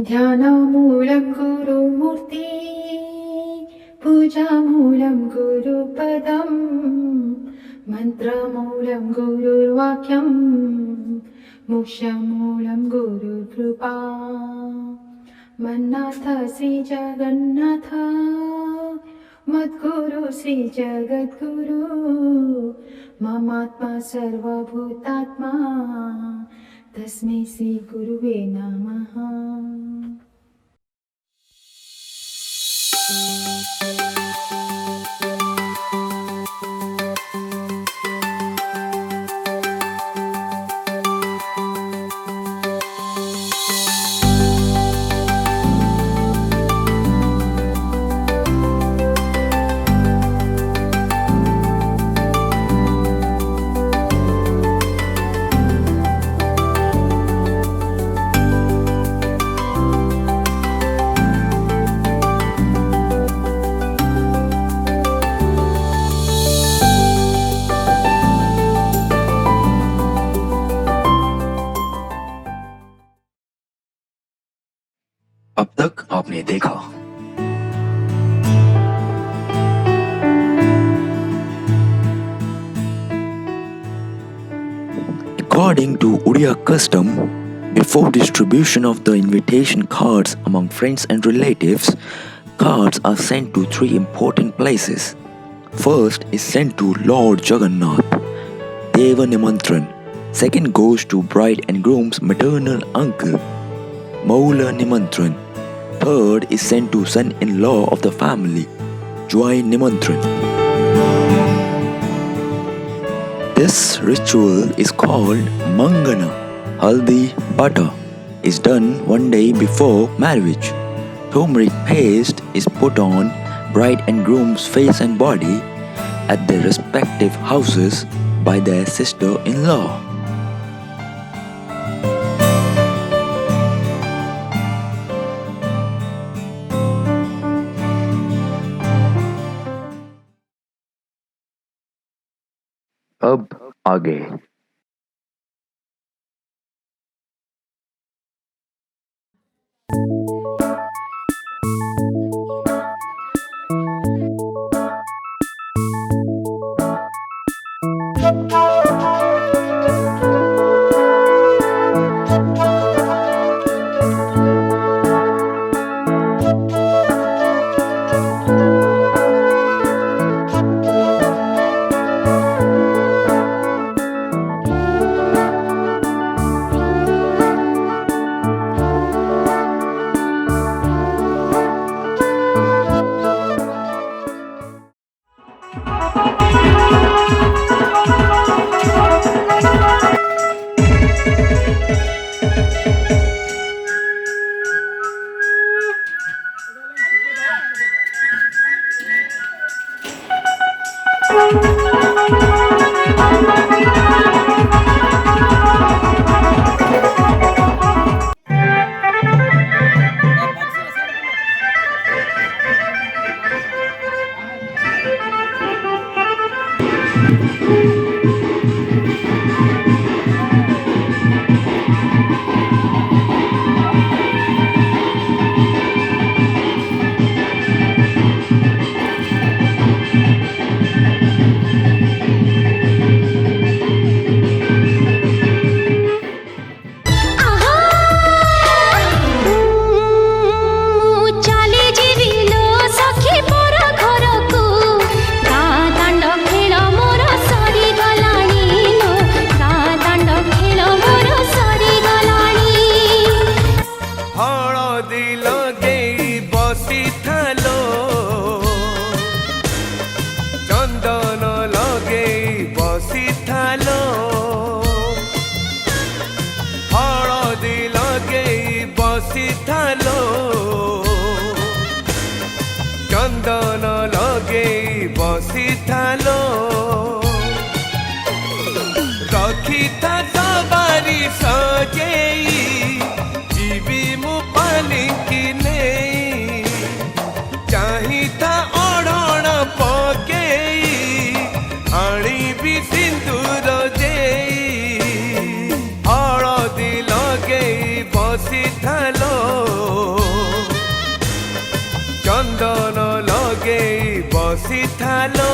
ध्यानमूलं गुरुमूर्ति पूजामूलं गुरुपदं मन्त्रमूलं गुरुर्वाक्यं मोक्षमूलं गुरुकृपा मन्नाथ श्रीजगन्नाथ मद्गुरु श्रीजगद्गुरु ममात्मा सर्वभूतात्मा तस्मै श्रीगुरुवे नमः। अब तक आपने देखा according to Odia custom, before distribution of the invitation cards among friends and relatives, cards are sent to three important places. First is sent to Lord Jagannath, Deva Nimantran. Second goes to bride and groom's maternal uncle, Maula Nimantran. Third is sent to son-in-law of the family, Jwai Nimantran. This ritual is called Mangana. Haldi butter is done one day before marriage. Turmeric paste is put on bride and groom's face and body at their respective houses by their sister-in-law. अब आगे चंदन लगे बसिथालो रखी था सवारी सजेई जीवी मु पालिकी नहीं चाही था ओढ़ण पकेई आणी भी सिंदूर जेई हलदी लगे बसिथा ଥାଲୋ ଚନ୍ଦନ ଲଗେଇ ବସିଥାଲୋ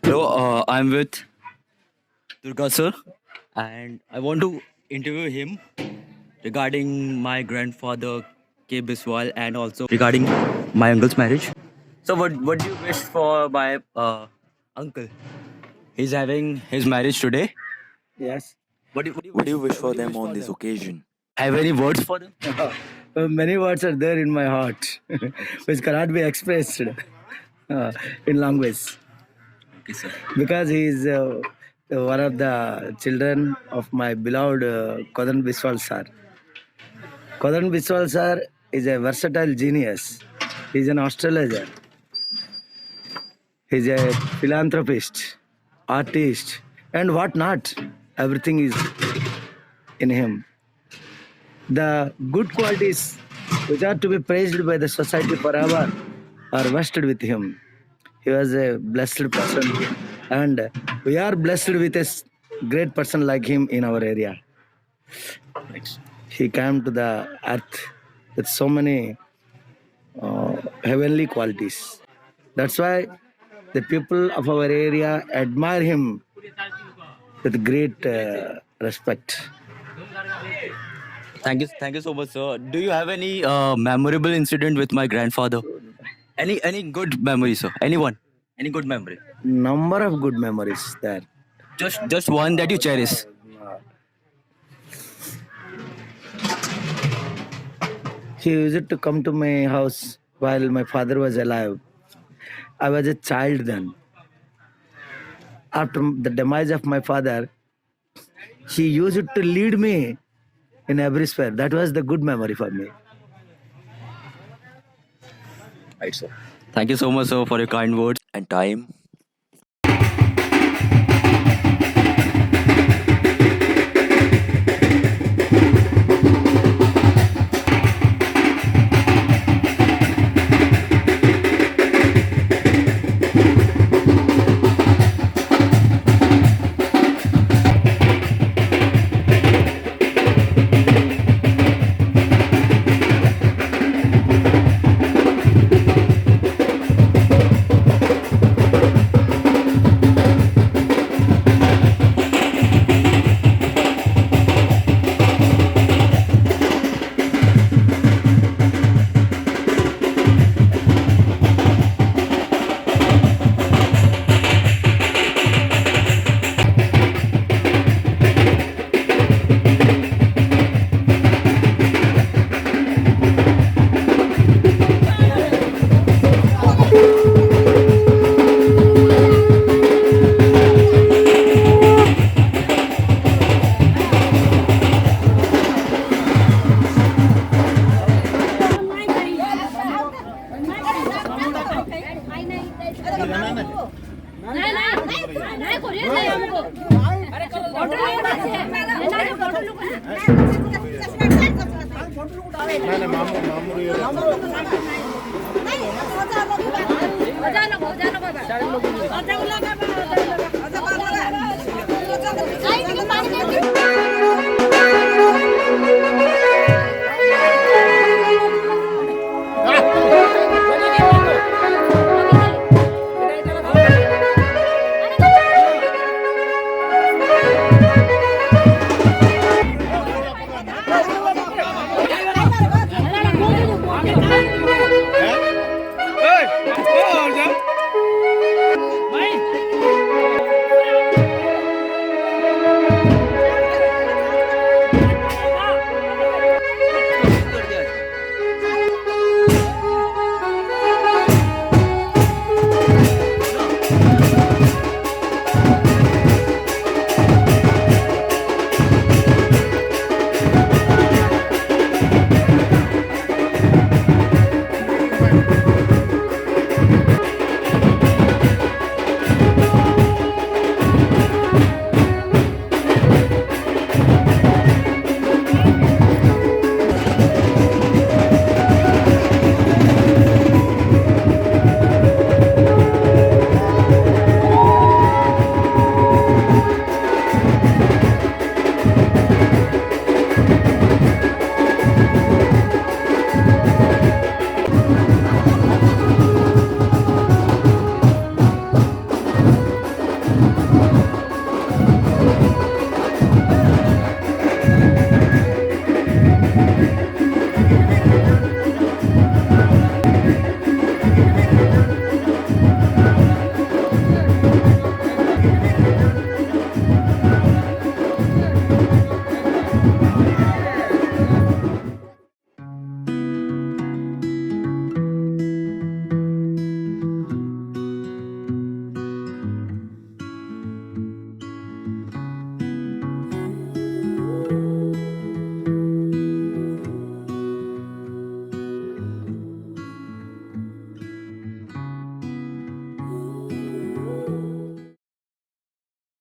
Hello, I'm with Durga sir, and I want to interview him regarding my grandfather K. Biswal and also regarding my uncle's marriage. So, what do you wish for my uncle? He's having his marriage today. Yes. What do you wish for them on this occasion? Have any words for them? Many words are there in my heart, which cannot be expressed in language. Okay, sir. Because he is one of the children of my beloved Kodan Biswal sir. Kodan Biswal sir is a versatile genius. He is an astrologer. He is a philanthropist, artist, and what not. Everything is in him. The good qualities which are to be praised by the society forever are vested with him. He was a blessed person, and we are blessed with a great person like him in our area. He came to the earth with so many heavenly qualities. That's why the people of our area admire him with great respect. Thank you so much, sir. Do you have any memorable incident with my grandfather? Any good memory, sir? Anyone? Any good memory? Number of good memories there. Just one that you cherish. He used to come to my house while my father was alive. I was a child then. After the demise of my father, he used to lead me in every sphere. That was the good memory for me. Right, sir. Thank you so much, sir, for your kind words. And time?